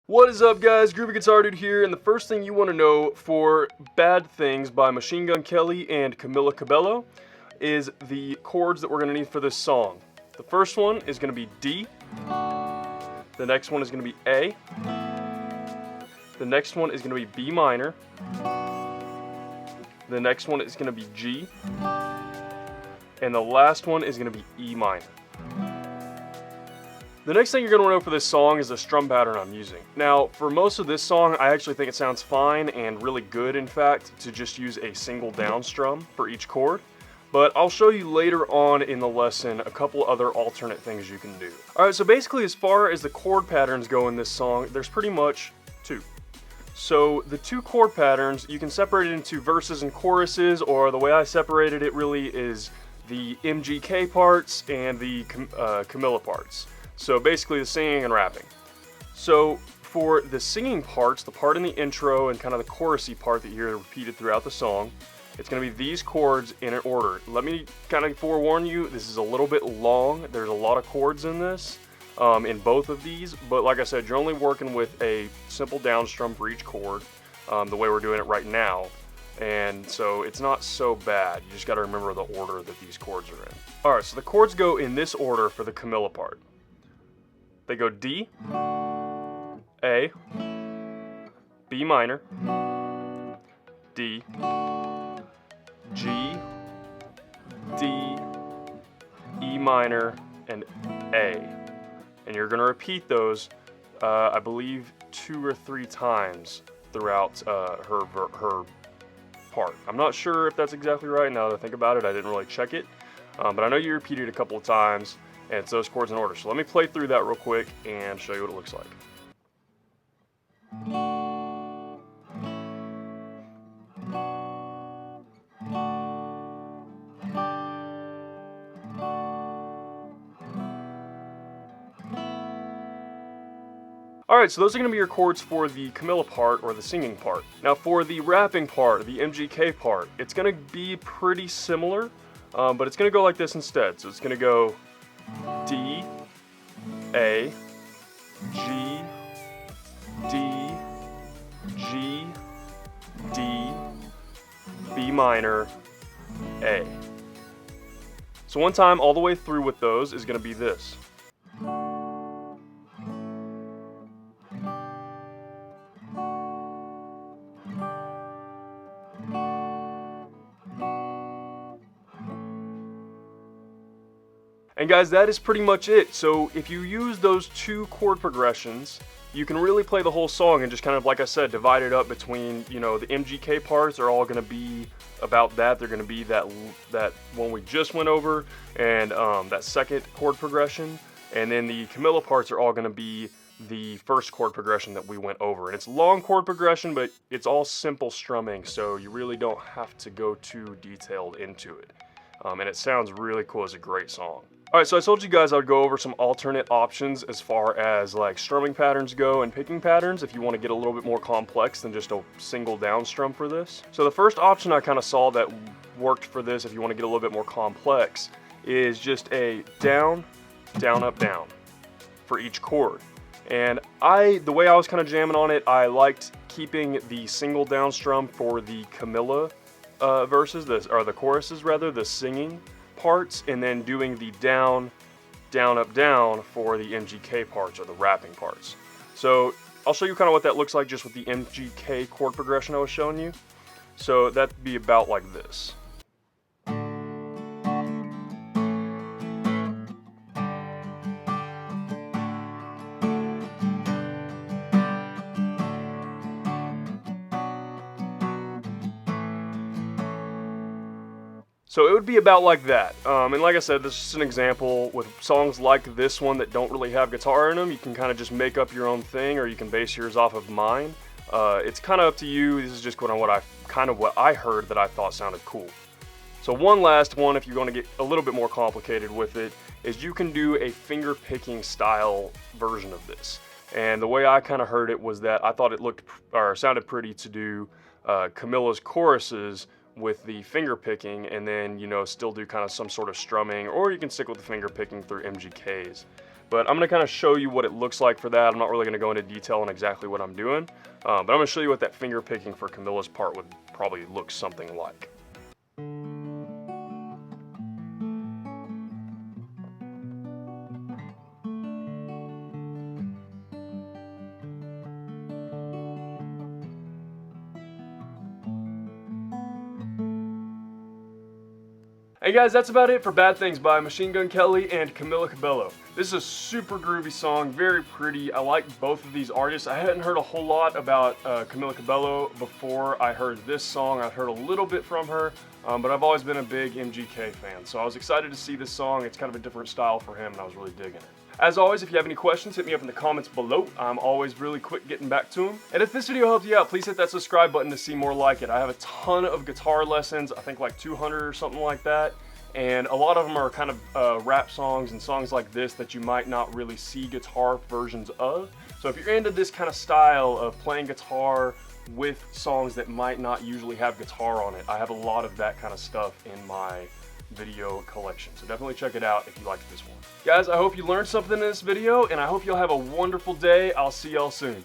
What is up, guys? Groovy Guitar Dude here, and the first thing you want to know for Bad Things by Machine Gun Kelly and Camila Cabello is the chords that we're going to need for this song. The first one is going to be D, the next one is going to be A, the next one is going to be B minor, the next one is going to be G, and the last one is going to be E minor. The next thing you're going to want to know for this song is the strum pattern I'm using. Now, for most of this song, I actually think it sounds fine and really good, in fact, to just use a single down strum for each chord. But I'll show you later on in the lesson a couple other alternate things you can do. Alright, so basically as far as the chord patterns go in this song, there's pretty much two. So the two chord patterns, you can separate it into verses and choruses, or the way I separated it really is the MGK parts and the Camila parts. So basically the singing and rapping. So for the singing parts, the part in the intro and kind of the chorusy part that you hear repeated throughout the song, it's going to be these chords in an order. Let me kind of forewarn you, this is a little bit long. There's a lot of chords in this, in both of these. But like I said, you're only working with a simple down strum for each chord, the way we're doing it right now. And so it's not so bad. You just got to remember the order that these chords are in. Alright, so the chords go in this order for the Camila part. They go D, A, B minor, D, G, D, E minor, and A. And you're going to repeat those, I believe, 2 or 3 times throughout her part. I'm not sure if that's exactly right now that I think about it. I didn't really check it. But I know you repeat it a couple of times. And it's those chords in order. So let me play through that real quick and show you what it looks like. Alright, so those are going to be your chords for the Camila part, or the singing part. Now for the rapping part, the MGK part, it's going to be pretty similar, but it's going to go like this instead. So it's going to go D, A, G, D, G, D, B minor, A. So one time all the way through with those is going to be this. And guys, that is pretty much it. So if you use those 2 chord progressions, you can really play the whole song and just kind of, like I said, divide it up between, you know, the MGK parts are all going to be about that. They're going to be that one we just went over, and that second chord progression. And then the Camila parts are all going to be the first chord progression that we went over. And it's long chord progression, but it's all simple strumming, so you really don't have to go too detailed into it. And it sounds really cool. It's a great song. Alright, so I told you guys I'd go over some alternate options as far as like strumming patterns go and picking patterns if you want to get a little bit more complex than just a single down strum for this. So the first option I kind of saw that worked for this if you want to get a little bit more complex is just a down, down, up, down for each chord. And the way I was kind of jamming on it, I liked keeping the single down strum for the Camila verses, or the choruses rather, the singing parts, and then doing the down, down, up, down for the MGK parts, or the rapping parts. So I'll show you kind of what that looks like just with the MGK chord progression I was showing you. So that'd be about like this. So it would be about like that. And like I said, this is just an example. With songs like this one that don't really have guitar in them, you can kind of just make up your own thing, or you can base yours off of mine. It's kind of up to you. This is just what I heard that I thought sounded cool. So one last one, if you're going to get a little bit more complicated with it, is you can do a finger picking style version of this. And the way I kind of heard it was that I thought it sounded pretty to do Camila's choruses with the finger picking, and then, you know, still do kind of some sort of strumming, or you can stick with the finger picking through MGKs. But I'm going to kind of show you what it looks like for that. I'm not really going to go into detail on exactly what I'm doing, but I'm going to show you what that finger picking for Camila's part would probably look something like. Hey guys, that's about it for Bad Things by Machine Gun Kelly and Camila Cabello. This is a super groovy song, very pretty. I like both of these artists. I hadn't heard a whole lot about Camila Cabello before I heard this song. I'd heard a little bit from her, but I've always been a big MGK fan. So I was excited to see this song. It's kind of a different style for him, and I was really digging it. As always, if you have any questions, hit me up in the comments below. I'm always really quick getting back to them. And if this video helped you out, please hit that subscribe button to see more like it. I have a ton of guitar lessons, I think like 200 or something like that. And a lot of them are kind of rap songs and songs like this that you might not really see guitar versions of. So if you're into this kind of style of playing guitar with songs that might not usually have guitar on it, I have a lot of that kind of stuff in my video collection. So definitely check it out if you liked this one. Guys, I hope you learned something in this video, and I hope you'll have a wonderful day. I'll see y'all soon.